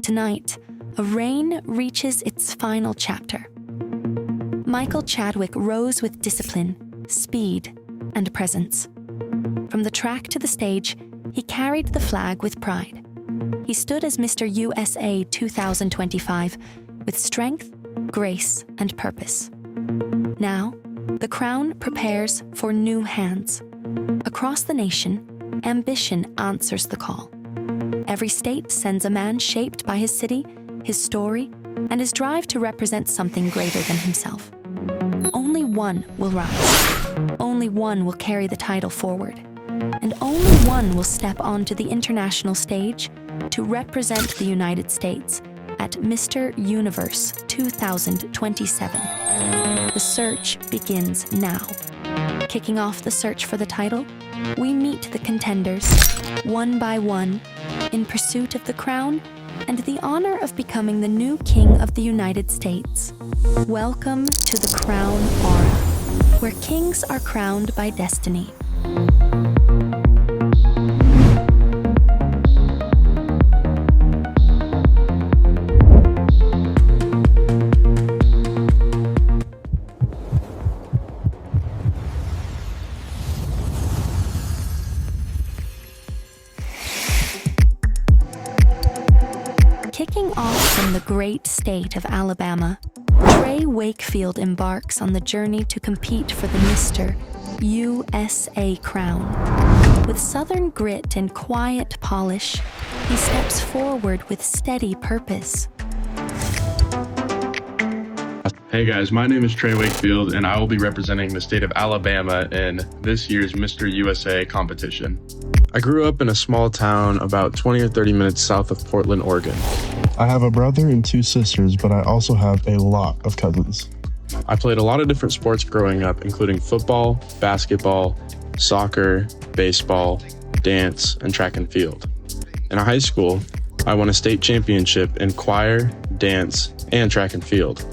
Tonight, a reign reaches its final chapter. Michael Chadwick rose with discipline, speed, and presence. From the track to the stage, he carried the flag with pride. He stood as Mr. USA 2025 with strength, grace, and purpose. Now, the crown prepares for new hands. Across the nation, ambition answers the call. Every state sends a man shaped by his city, his story, and his drive to represent something greater than himself. Only one will rise. Only one will carry the title forward. And only one will step onto the international stage to represent the United States at Mr. Universe 2027. The search begins now. Kicking off the search for the title, we meet the contenders, one by one, in pursuit of the crown and the honor of becoming the new king of the United States. Welcome to the Crown Aura, where kings are crowned by destiny. Kicking off from the great state of Alabama, Trey Wakefield embarks on the journey to compete for the Mr. USA crown. With southern grit and quiet polish, he steps forward with steady purpose. Hey guys, my name is Trey Wakefield and I will be representing the state of Alabama in this year's Mr. USA competition. I grew up in a small town about 20 or 30 minutes south of Portland, Oregon. I have a brother and two sisters, but I also have a lot of cousins. I played a lot of different sports growing up, including football, basketball, soccer, baseball, dance, and track and field. In high school, I won a state championship in choir, dance, and track and field.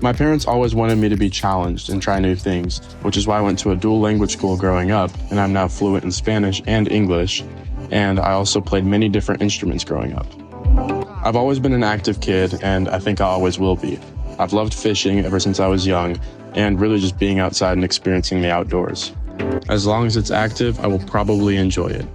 My parents always wanted me to be challenged and try new things, which is why I went to a dual language school growing up, and I'm now fluent in Spanish and English, and I also played many different instruments growing up. I've always been an active kid, and I think I always will be. I've loved fishing ever since I was young, and really just being outside and experiencing the outdoors. As long as it's active, I will probably enjoy it.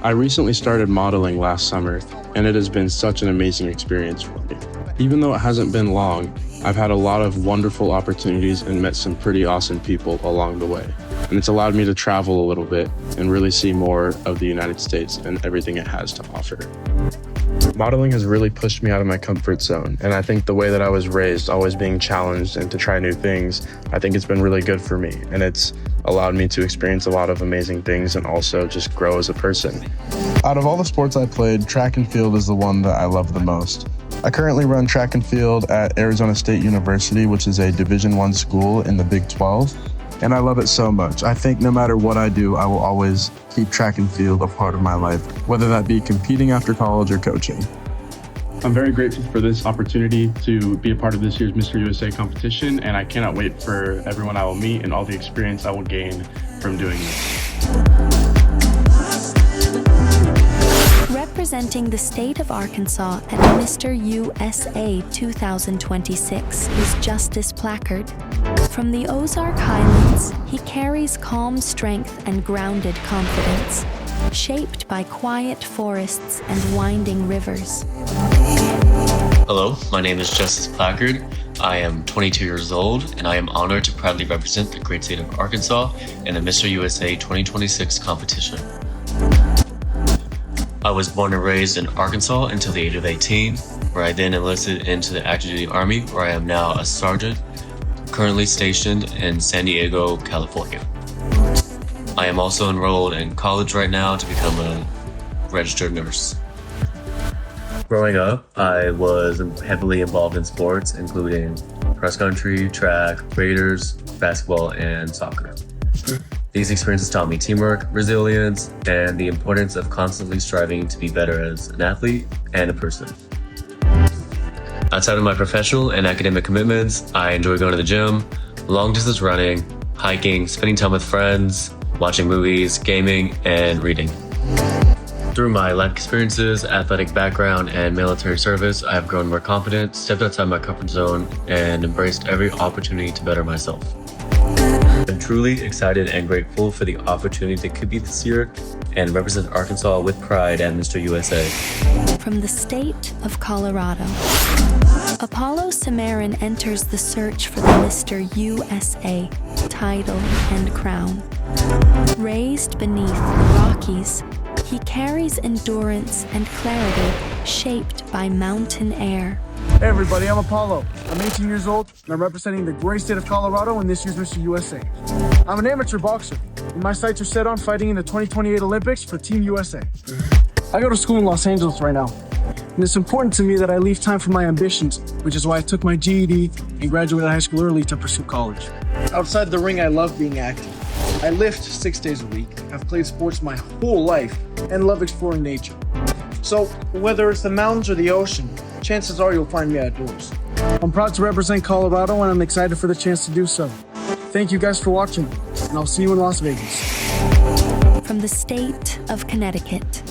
I recently started modeling last summer, and it has been such an amazing experience for me. Even though it hasn't been long, I've had a lot of wonderful opportunities and met some pretty awesome people along the way. And it's allowed me to travel a little bit and really see more of the United States and everything it has to offer. Modeling has really pushed me out of my comfort zone, and I think the way that I was raised, always being challenged and to try new things, I think it's been really good for me, and it's allowed me to experience a lot of amazing things and also just grow as a person. Out of all the sports I played, track and field is the one that I love the most. I currently run track and field at Arizona State University, which is a Division I school in the Big 12, and I love it so much. I think no matter what I do, I will always keep track and field a part of my life, whether that be competing after college or coaching. I'm very grateful for this opportunity to be a part of this year's Mr. USA competition, and I cannot wait for everyone I will meet and all the experience I will gain from doing this. Representing the state of Arkansas at Mr. USA 2026 is Justice Placard. From the Ozark Highlands, he carries calm strength and grounded confidence, shaped by quiet forests and winding rivers. Hello, my name is Justice Placard. I am 22 years old, and I am honored to proudly represent the great state of Arkansas in the Mr. USA 2026 competition. I was born and raised in Arkansas until the age of 18, where I then enlisted into the active duty Army, where I am now a sergeant, currently stationed in San Diego, California. I am also enrolled in college right now to become a registered nurse. Growing up, I was heavily involved in sports, including cross country, track, Raiders, basketball, and soccer. These experiences taught me teamwork, resilience, and the importance of constantly striving to be better as an athlete and a person. Outside of my professional and academic commitments, I enjoy going to the gym, long distance running, hiking, spending time with friends, watching movies, gaming, and reading. Through my life experiences, athletic background, and military service, I have grown more confident, stepped outside my comfort zone, and embraced every opportunity to better myself. I'm truly excited and grateful for the opportunity that could be this year and represent Arkansas with pride at Mr. USA. From the state of Colorado, Apollo Cimarron enters the search for the Mr. USA title and crown. Raised beneath the Rockies, he carries endurance and clarity shaped by mountain air. Hey everybody, I'm Apollo. I'm 18 years old and I'm representing the great state of Colorado in this year's Mr. USA. I'm an amateur boxer and my sights are set on fighting in the 2028 Olympics for Team USA. I go to school in Los Angeles right now and it's important to me that I leave time for my ambitions, which is why I took my GED and graduated high school early to pursue college. Outside the ring, I love being active. I lift 6 days a week, I've played sports my whole life, and love exploring nature. So, whether it's the mountains or the ocean, chances are you'll find me outdoors. I'm proud to represent Colorado and I'm excited for the chance to do so. Thank you guys for watching, and I'll see you in Las Vegas. From the state of Connecticut,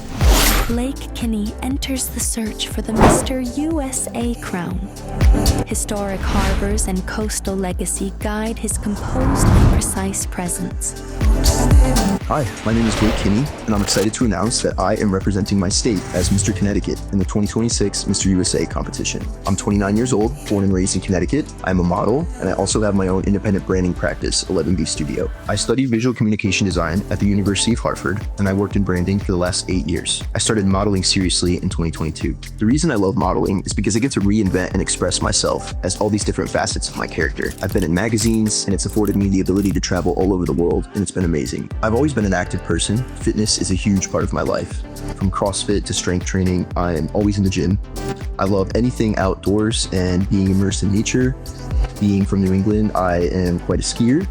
Blake Kinney enters the search for the Mr. USA crown. Historic harbors and coastal legacy guide his composed and precise presence. Hi, my name is Blake Kinney, and I'm excited to announce that I am representing my state as Mr. Connecticut in the 2026 Mr. USA competition. I'm 29 years old, born and raised in Connecticut. I'm a model, and I also have my own independent branding practice, 11B Studio. I studied visual communication design at the University of Hartford, and I worked in branding for the last 8 years. I started modeling seriously in 2022. The reason I love modeling is because I get to reinvent and express myself as all these different facets of my character. I've been in magazines, and it's afforded me the ability to travel all over the world, and it's been amazing. I've always been an active person. Fitness is a huge part of my life. From CrossFit to strength training, I am always in the gym. I love anything outdoors and being immersed in nature. Being from New England, I am quite a skier,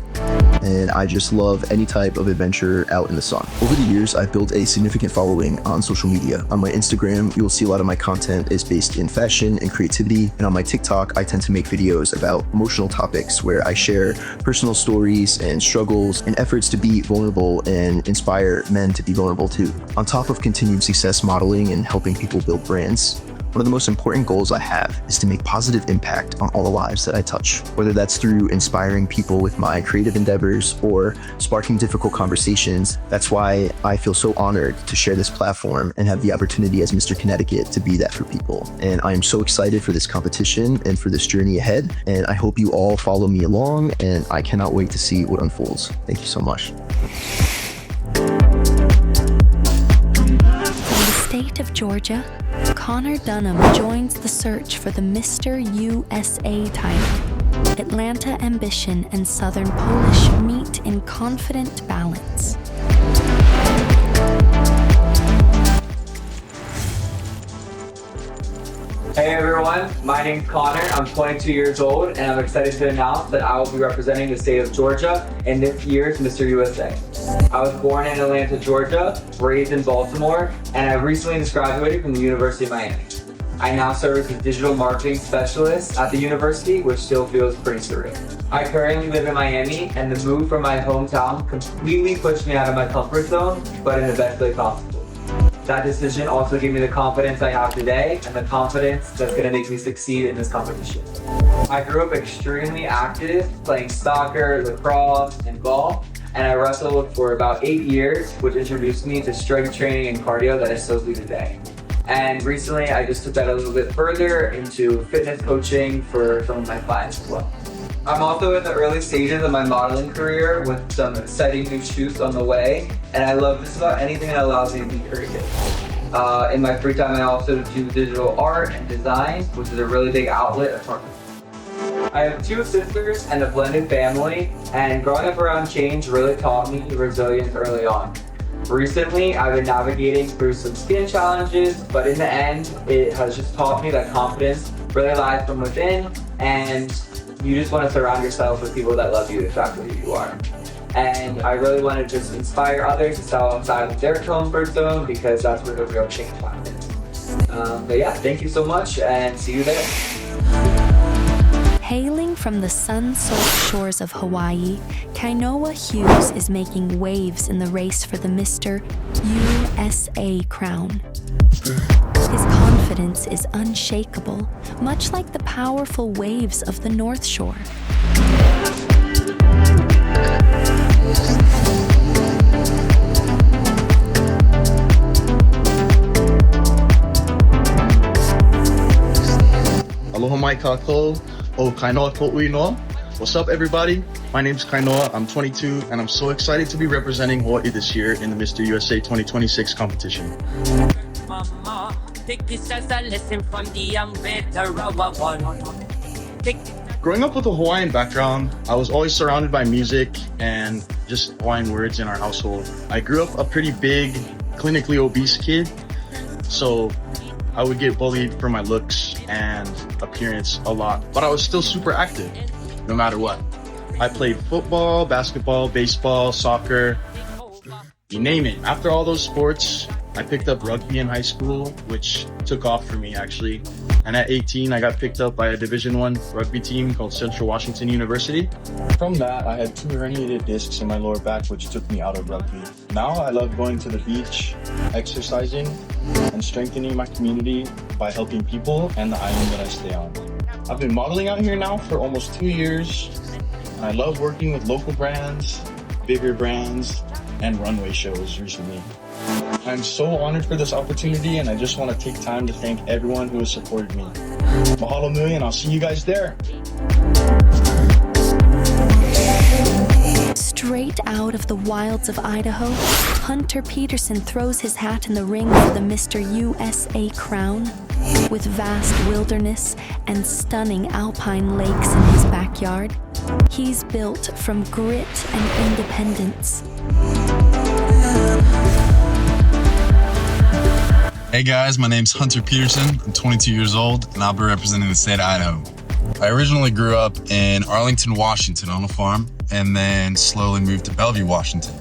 and I just love any type of adventure out in the sun. Over the years, I've built a significant following on social media. On my Instagram, you'll see a lot of my content is based in fashion and creativity, and on my TikTok, I tend to make videos about emotional topics where I share personal stories and struggles and efforts to be vulnerable and inspire men to be vulnerable too. On top of continued success modeling and helping people build brands, one of the most important goals I have is to make positive impact on all the lives that I touch, whether that's through inspiring people with my creative endeavors or sparking difficult conversations. That's why I feel so honored to share this platform and have the opportunity as Mr. Connecticut to be that for people. And I am so excited for this competition and for this journey ahead. And I hope you all follow me along, and I cannot wait to see what unfolds. Thank you so much. From the state of Georgia, Connor Dunham joins the search for the Mr. USA title. Atlanta ambition and Southern Polish meet in confident balance. Hey everyone, my name's Connor. I'm 22 years old and I'm excited to announce that I will be representing the state of Georgia in this year's Mr. USA. I was born in Atlanta, Georgia, raised in Baltimore, and I recently just graduated from the University of Miami. I now serve as a digital marketing specialist at the university, which still feels pretty surreal. I currently live in Miami, and the move from my hometown completely pushed me out of my comfort zone, but in the best way possible. That decision also gave me the confidence I have today and the confidence that's going to make me succeed in this competition. I grew up extremely active, playing soccer, lacrosse, and golf, and I wrestled for about 8 years, which introduced me to strength training and cardio that I still do today. And recently, I just took that a little bit further into fitness coaching for some of my clients as well. I'm also in the early stages of my modeling career with some exciting new shoots on the way, and I love just about anything that allows me to be creative. In my free time, I also do digital art and design, which is a really big outlet for me. I have 2 sisters and a blended family, and growing up around change really taught me resilience early on. Recently, I've been navigating through some skin challenges, but in the end, it has just taught me that confidence really lies from within, and you just want to surround yourself with people that love you exactly who you are. And I really want to just inspire others to step outside of their comfort zone, because that's where the real change happens. But yeah, thank you so much, and see you there. Hailing from the sun-soaked shores of Hawaii, Kainoa Hughes is making waves in the race for the Mr. USA crown. His confidence is unshakable, much like the powerful waves of the North Shore. Aloha mai kākou, o Kainoa ko'ui noa. What's up, everybody? My name's Kainoa, I'm 22, and I'm so excited to be representing Hawaii this year in the Mr. USA 2026 competition. Mama, take this as a lesson from the young veteran. Growing up with a Hawaiian background, I was always surrounded by music and just Hawaiian words in our household. I grew up a pretty big, clinically obese kid, so I would get bullied for my looks and appearance a lot, but I was still super active, no matter what. I played football, basketball, baseball, soccer, you name it. After all those sports, I picked up rugby in high school, which took off for me actually. And at 18, I got picked up by a Division I rugby team called Central Washington University. From that, I had 2 herniated discs in my lower back, which took me out of rugby. Now I love going to the beach, exercising, and strengthening my community by helping people and the island that I stay on. I've been modeling out here now for almost 2 years, and I love working with local brands, bigger brands, and runway shows recently. I'm so honored for this opportunity, and I just want to take time to thank everyone who has supported me. Mahalo nui, and I'll see you guys there. Straight out of the wilds of Idaho, Hunter Peterson throws his hat in the ring for the Mr. USA crown. With vast wilderness and stunning alpine lakes in his backyard, he's built from grit and independence. Hey guys, my name's Hunter Peterson. I'm 22 years old, and I'll be representing the state of Idaho. I originally grew up in Arlington, Washington on a farm, and then slowly moved to Bellevue, Washington.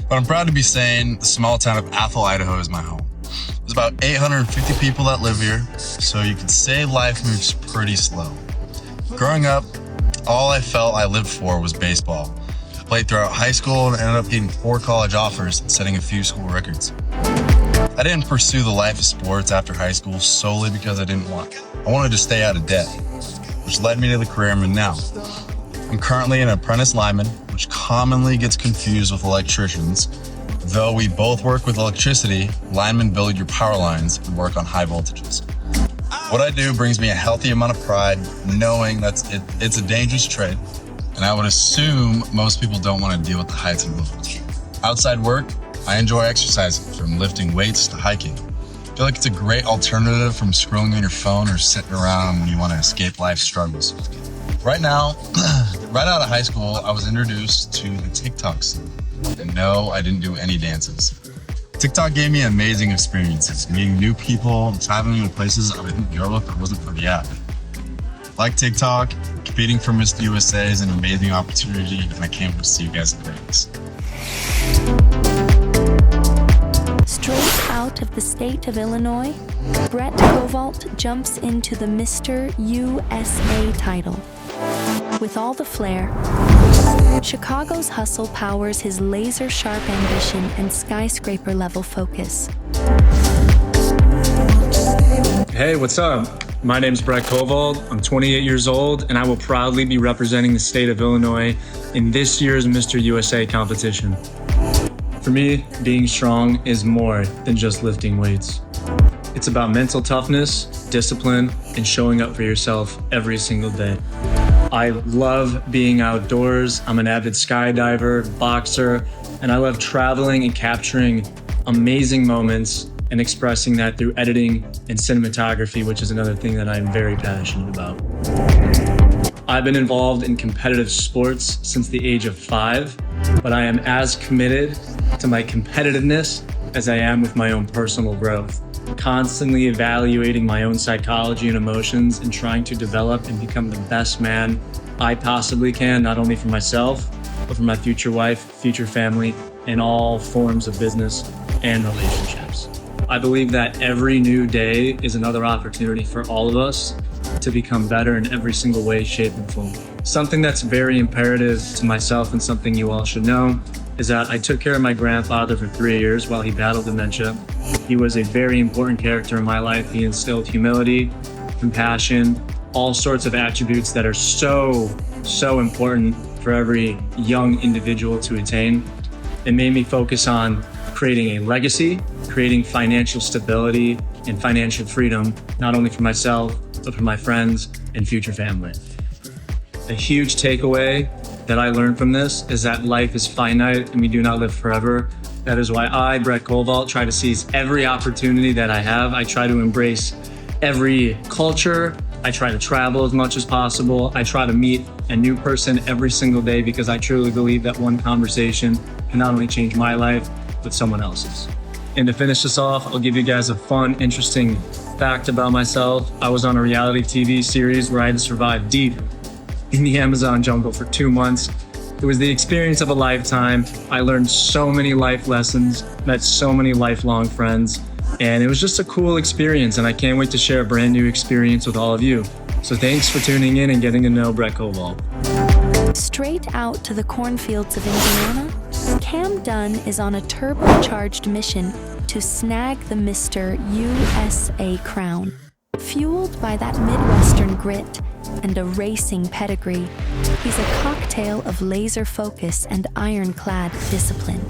But I'm proud to be saying the small town of Athol, Idaho is my home. There's about 850 people that live here, so you could say life moves pretty slow. Growing up, all I felt I lived for was baseball. I played throughout high school and ended up getting 4 college offers and setting a few school records. I didn't pursue the life of sports after high school solely because I wanted to stay out of debt, which led me to the career I'm in now. I'm currently an apprentice lineman, which commonly gets confused with electricians. Though we both work with electricity, linemen build your power lines and work on high voltages. What I do brings me a healthy amount of pride, knowing that it's a dangerous trade, and I would assume most people don't want to deal with the heights involved. Outside work, I enjoy exercising, from lifting weights to hiking. I feel like it's a great alternative from scrolling on your phone or sitting around when you want to escape life's struggles. Right now, right out of high school, I was introduced to the TikTok scene. And no, I didn't do any dances. TikTok gave me amazing experiences, meeting new people, traveling to places I didn't go if it wasn't for the app. Like TikTok, competing for Mr. USA is an amazing opportunity, and I can't wait to see you guys at Delegates. Straight out of the state of Illinois, Brett Kovalt jumps into the Mr. USA title. With all the flair, Chicago's hustle powers his laser-sharp ambition and skyscraper-level focus. Hey, what's up? My name's Brett Kovalt. I'm 28 years old, and I will proudly be representing the state of Illinois in this year's Mr. USA competition. For me, being strong is more than just lifting weights. It's about mental toughness, discipline, and showing up for yourself every single day. I love being outdoors. I'm an avid skydiver, boxer, and I love traveling and capturing amazing moments and expressing that through editing and cinematography, which is another thing that I'm very passionate about. I've been involved in competitive sports since the age of 5, but I am as committed to my competitiveness as I am with my own personal growth. Constantly evaluating my own psychology and emotions and trying to develop and become the best man I possibly can, not only for myself, but for my future wife, future family, and all forms of business and relationships. I believe that every new day is another opportunity for all of us to become better in every single way, shape, and form. Something that's very imperative to myself and something you all should know is that I took care of my grandfather for 3 years while he battled dementia. He was a very important character in my life. He instilled humility, compassion, all sorts of attributes that are so important for every young individual to attain. It made me focus on creating a legacy, creating financial stability and financial freedom, not only for myself, but for my friends and future family. A huge takeaway that I learned from this is that life is finite and we do not live forever. That is why I, Brett Koval, try to seize every opportunity that I have. I try to embrace every culture. I try to travel as much as possible. I try to meet a new person every single day because I truly believe that one conversation can not only change my life, but someone else's. And to finish this off, I'll give you guys a fun, interesting fact about myself. I was on a reality TV series where I had to survive deep in the Amazon jungle for 2 months. It was the experience of a lifetime. I learned so many life lessons, met so many lifelong friends, and it was just a cool experience, and I can't wait to share a brand new experience with all of you. So thanks for tuning in and getting to know Brett Koval. Straight out to the cornfields of Indiana, Cam Dunn is on a turbocharged mission to snag the Mr. USA crown. Fueled by that Midwestern grit and a racing pedigree, he's a cocktail of laser focus and ironclad discipline.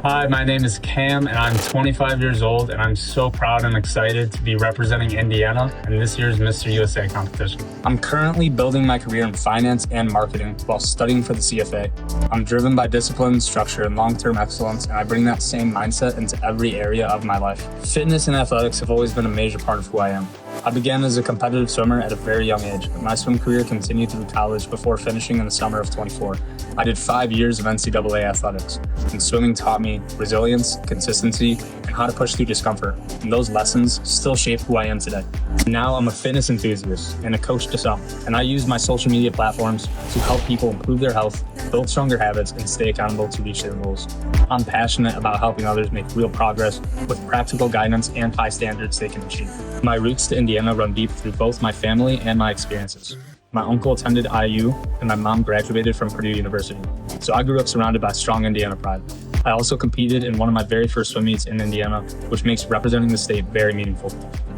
Hi, my name is Cam and I'm 25 years old and I'm so proud and excited to be representing Indiana in this year's Mr. USA competition. I'm currently building my career in finance and marketing while studying for the CFA. I'm driven by discipline, structure, and long-term excellence, and I bring that same mindset into every area of my life. Fitness and athletics have always been a major part of who I am. I began as a competitive swimmer at a very young age, but my swim career continued through college before finishing in the summer of 24. I did 5 years of NCAA athletics, and swimming taught me resilience, consistency, and how to push through discomfort, and those lessons still shape who I am today. Now I'm a fitness enthusiast and a coach to some, and I use my social media platforms to help people improve their health, build stronger habits, and stay accountable to reach their goals. I'm passionate about helping others make real progress with practical guidance and high standards they can achieve. My roots to Indiana run deep through both my family and my experiences. My uncle attended IU, and my mom graduated from Purdue University, so I grew up surrounded by strong Indiana pride. I also competed in one of my very first swim meets in Indiana, which makes representing the state very meaningful.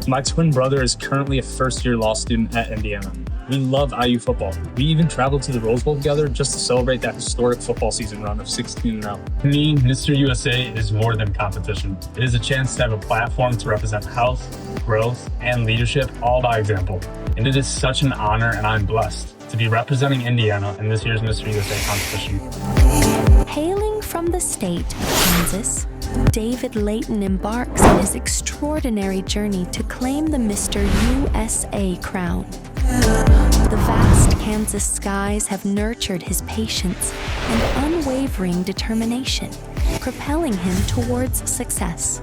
My twin brother is currently a first-year law student at Indiana. We love IU football. We even traveled to the Rose Bowl together just to celebrate that historic football season run of 16-0. To me, Mr. USA is more than competition. It is a chance to have a platform to represent health, growth, and leadership all by example. And it is such an honor, and I'm blessed to be representing Indiana in this year's Mr. USA competition. Hailing from the state of Kansas, David Layton embarks on his extraordinary journey to claim the Mr. USA crown. The vast Kansas skies have nurtured his patience and unwavering determination, propelling him towards success.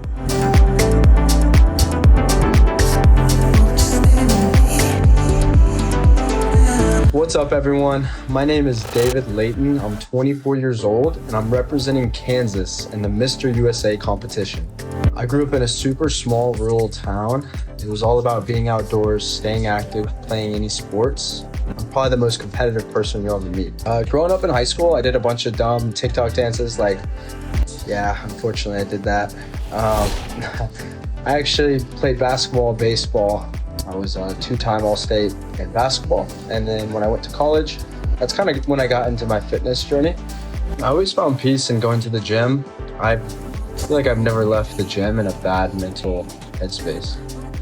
What's up, everyone? My name is David Layton. I'm 24 years old and I'm representing Kansas in the Mr. USA competition. I grew up in a super small rural town. It was all about being outdoors, staying active, playing any sports. I'm probably the most competitive person you'll ever meet. Growing up in high school, I did a bunch of dumb TikTok dances. Unfortunately, I did that. I actually played basketball and baseball. I was a 2-time All-State in basketball. And then when I went to college, that's kind of when I got into my fitness journey. I always found peace in going to the gym. I feel like I've never left the gym in a bad mental headspace.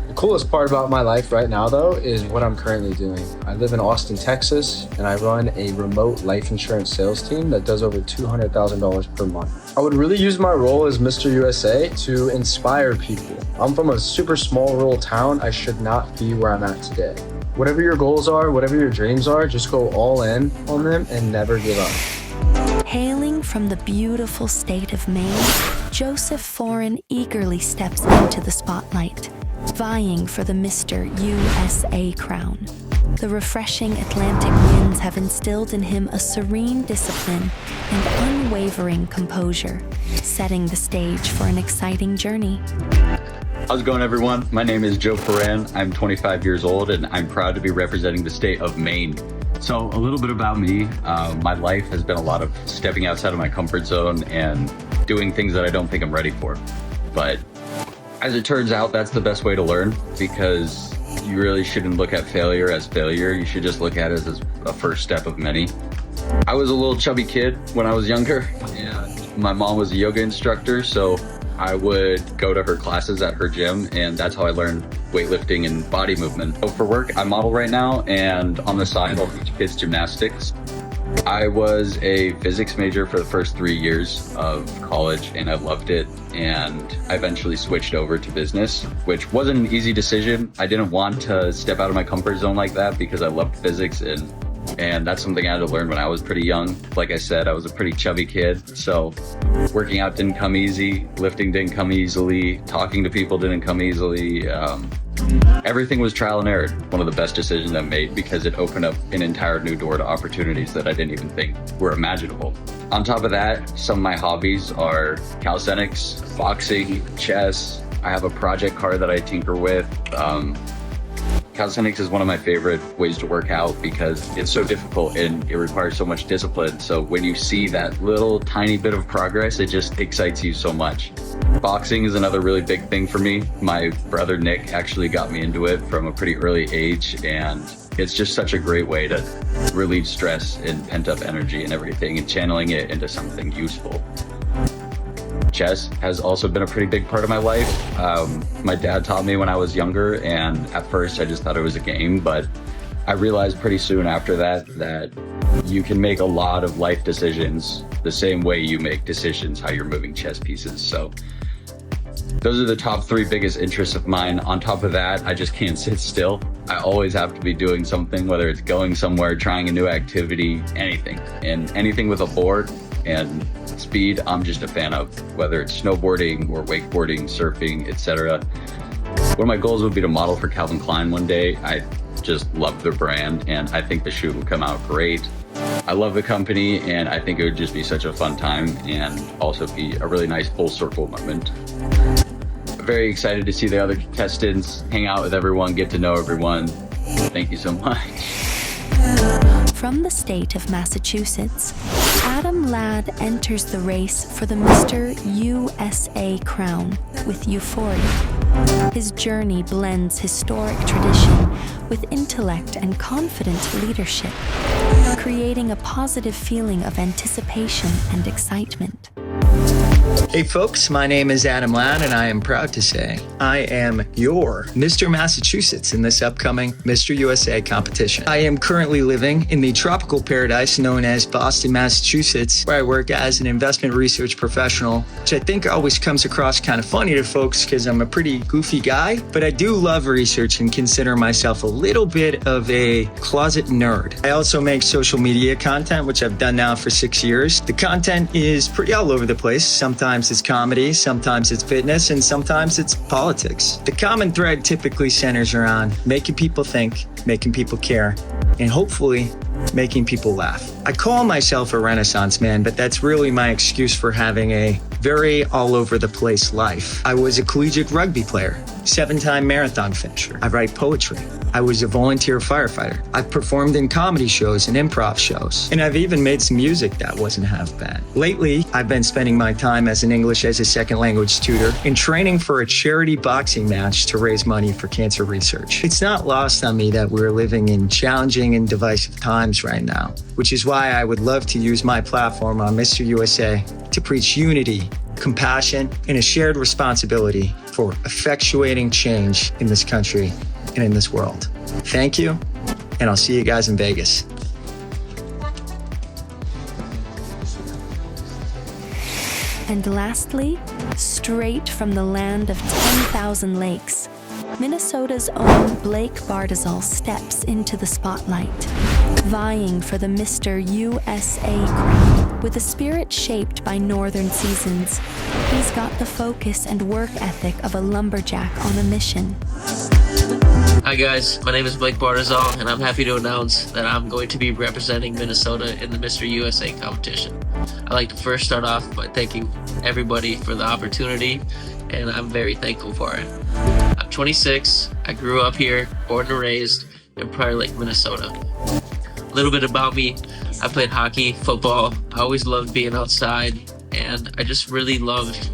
The coolest part about my life right now, though, is what I'm currently doing. I live in Austin, Texas, and I run a remote life insurance sales team that does over $200,000 per month. I would really use my role as Mr. USA to inspire people. I'm from a super small rural town. I should not be where I'm at today. Whatever your goals are, whatever your dreams are, just go all in on them and never give up. Hailing from the beautiful state of Maine, Joseph Foran eagerly steps into the spotlight, vying for the Mr. USA crown. The refreshing Atlantic winds have instilled in him a serene discipline and unwavering composure, setting the stage for an exciting journey. How's it going, everyone? My name is Joe Perrin. I'm 25 years old, and I'm proud to be representing the state of Maine. So a little bit about me. My life has been a lot of stepping outside of my comfort zone and doing things that I don't think I'm ready for. But as it turns out, that's the best way to learn, because you really shouldn't look at failure as failure. You should just look at it as a first step of many. I was a little chubby kid when I was younger, and my mom was a yoga instructor, so I would go to her classes at her gym, and that's how I learned weightlifting and body movement. So for work, I model right now, and on the side, I'll teach kids gymnastics. I was a physics major for the first 3 years of college, and I loved it. And I eventually switched over to business, which wasn't an easy decision. I didn't want to step out of my comfort zone like that because I loved physics, and that's something I had to learn when I was pretty young. Like I said, I was a pretty chubby kid, so working out didn't come easy, lifting didn't come easily, talking to people didn't come easily. Everything was trial and error. One of the best decisions I've made, because it opened up an entire new door to opportunities that I didn't even think were imaginable. On top of that, some of my hobbies are calisthenics, boxing, chess. I have a project car that I tinker with. Calisthenics is one of my favorite ways to work out because it's so difficult and it requires so much discipline. So when you see that little tiny bit of progress, it just excites you so much. Boxing is another really big thing for me. My brother Nick actually got me into it from a pretty early age, and it's just such a great way to relieve stress and pent up energy and everything, and channeling it into something useful. Chess has also been a pretty big part of my life. My dad taught me when I was younger, and at first I just thought it was a game, but I realized pretty soon after that you can make a lot of life decisions the same way you make decisions how you're moving chess pieces. So those are the top 3 biggest interests of mine. On top of that, I just can't sit still. I always have to be doing something, whether it's going somewhere, trying a new activity, anything. And anything with a board and speed, I'm just a fan of, whether it's snowboarding or wakeboarding, surfing, etc. One of my goals would be to model for Calvin Klein one day. I just love their brand, and I think the shoot would come out great. I love the company, and I think it would just be such a fun time and also be a really nice full circle moment. I'm very excited to see the other contestants, hang out with everyone, get to know everyone. Thank you so much. From the state of Massachusetts, Adam Ladd enters the race for the Mr. USA crown with euphoria. His journey blends historic tradition with intellect and confident leadership, creating a positive feeling of anticipation and excitement. Hey folks, my name is Adam Ladd, and I am proud to say I am your Mr. Massachusetts in this upcoming Mr. USA competition. I am currently living in the tropical paradise known as Boston, Massachusetts, where I work as an investment research professional, which I think always comes across kind of funny to folks because I'm a pretty goofy guy, but I do love research and consider myself a little bit of a closet nerd. I also make social media content, which I've done now for 6 years. The content is pretty all over the place. Sometimes it's comedy, sometimes it's fitness, and sometimes it's politics. The common thread typically centers around making people think, making people care, and hopefully making people laugh. I call myself a Renaissance man, but that's really my excuse for having a very all over the place life. I was a collegiate rugby player, 7-time marathon finisher. I write poetry. I was a volunteer firefighter. I've performed in comedy shows and improv shows, and I've even made some music that wasn't half bad. Lately, I've been spending my time as an English as a second language tutor and training for a charity boxing match to raise money for cancer research. It's not lost on me that we're living in challenging and divisive times right now, which is why I would love to use my platform on Mr. USA to preach unity, compassion, and a shared responsibility for effectuating change in this country and in this world. Thank you, and I'll see you guys in Vegas. And lastly, straight from the land of 10,000 lakes, Minnesota's own Blake Bardazol steps into the spotlight, vying for the Mr. USA crown. With a spirit shaped by northern seasons, he's got the focus and work ethic of a lumberjack on a mission. Hi guys, my name is Blake Bardazol, and I'm happy to announce that I'm going to be representing Minnesota in the Mr. USA competition. I'd like to first start off by thanking everybody for the opportunity and I'm very thankful for it. I'm 26, I grew up here, born and raised in Prior Lake, Minnesota. A little bit about me, I played hockey, football, I always loved being outside, and I just really loved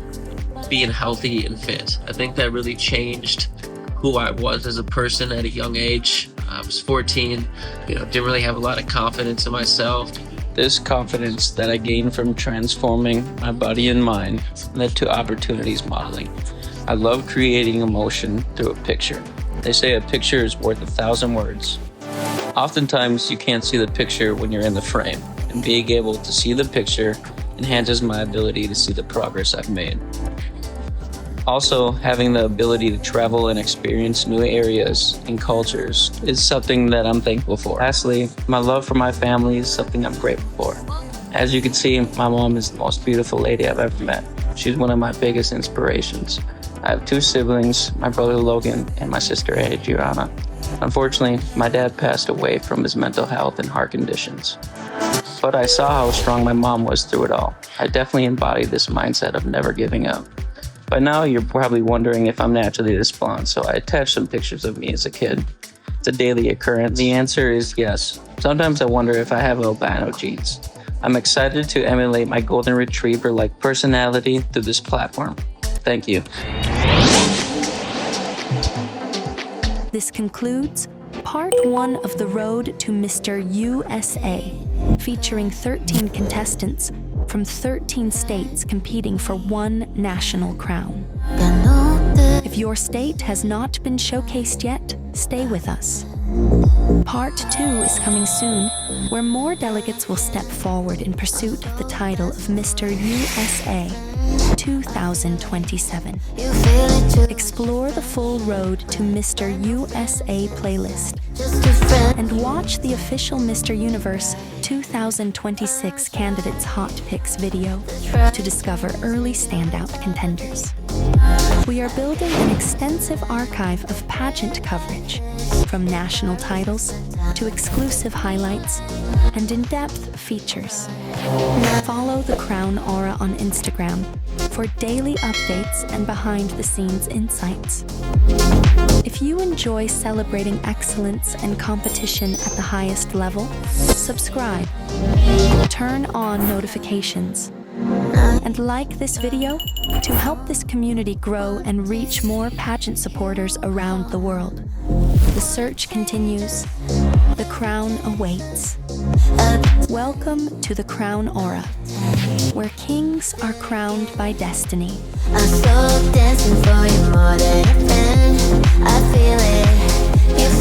being healthy and fit. I think that really changed who I was as a person at a young age. I was 14, didn't really have a lot of confidence in myself. This confidence that I gained from transforming my body and mind led to opportunities modeling. I love creating emotion through a picture. They say a picture is worth 1,000 words. Oftentimes, you can't see the picture when you're in the frame, and being able to see the picture enhances my ability to see the progress I've made. Also, having the ability to travel and experience new areas and cultures is something that I'm thankful for. Lastly, my love for my family is something I'm grateful for. As you can see, my mom is the most beautiful lady I've ever met. She's one of my biggest inspirations. I have 2 siblings, my brother Logan and my sister Adriana. Unfortunately, my dad passed away from his mental health and heart conditions. But I saw how strong my mom was through it all. I definitely embodied this mindset of never giving up. By now, you're probably wondering if I'm naturally this blonde, so I attached some pictures of me as a kid. It's a daily occurrence. The answer is yes. Sometimes I wonder if I have albino genes. I'm excited to emulate my golden retriever-like personality through this platform. Thank you. This concludes Part 1 of The Road to Mr. USA, featuring 13 contestants from 13 states competing for one national crown. If your state has not been showcased yet, stay with us. Part 2 is coming soon, where more delegates will step forward in pursuit of the title of Mr. USA 2027. Explore the full road to Mr. USA playlist and watch the official Mr. Universe 2026 candidates hot picks video to discover early standout contenders. We are building an extensive archive of pageant coverage, from national titles to exclusive highlights and in-depth features. Follow the Crown Aura on Instagram for daily updates and behind-the-scenes insights. If you enjoy celebrating excellence and competition at the highest level, subscribe, turn on notifications, and like this video to help this community grow and reach more pageant supporters around the world. The search continues. The crown awaits. Welcome to the Crown Aura, where kings are crowned by destiny. I'm so dancing for you more than a friend. I feel it. You